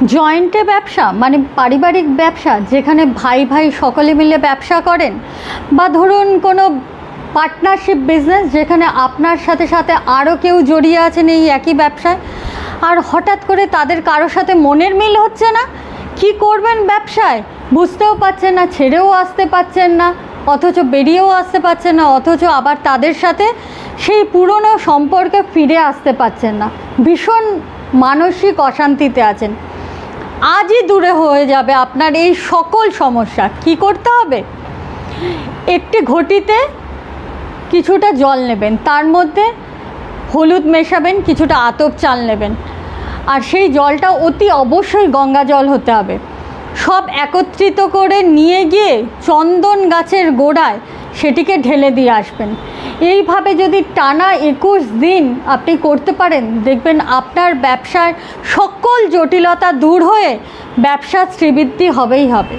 জয়েন্টে ব্যবসা মানে পারিবারিক ব্যবসা, যেখানে ভাই ভাই সকলে মিলে ব্যবসা করেন, বা ধরুন কোনো পার্টনারশিপ বিজনেস যেখানে আপনার সাথে সাথে আরও কেউ জড়িয়ে আছেন এই একই ব্যবসায়, আর হঠাৎ করে তাদের কারোর সাথে মনের মিল হচ্ছে না, কি করবেন ব্যবসায় বুঝতেও পারছেন না, ছেড়েও আসতে পারছেন না, অথচ বেরিয়েও আসতে পারছেন না, অথচ আবার তাদের সাথে সেই পুরনো সম্পর্কে ফিরে আসতে পারছেন না, ভীষণ মানসিক অশান্তিতে আছেন। আজই দূরে হয়ে যাবে আপনার এই সকল সমস্যা। কি করতে হবে? একটি ঘটিতে কিছুটা জল নেবেন, তার মধ্যে হলুদ মেশাবেন, কিছুটা আতপ চাল নেবেন, আর সেই জলটা অতি অবশ্যই গঙ্গা জল হতে হবে। সব একত্রিত করে নিয়ে গিয়ে চন্দন গাছের গোড়ায় সেটিকে ঢেলে দিয়ে আসবেন। এইভাবে যদি টানা 21 দিন আপনি করতে পারেন, দেখবেন আপনার ব্যবসার সকল জটিলতা দূর হয়ে ব্যবসার শ্রীবৃদ্ধি হবেই হবে।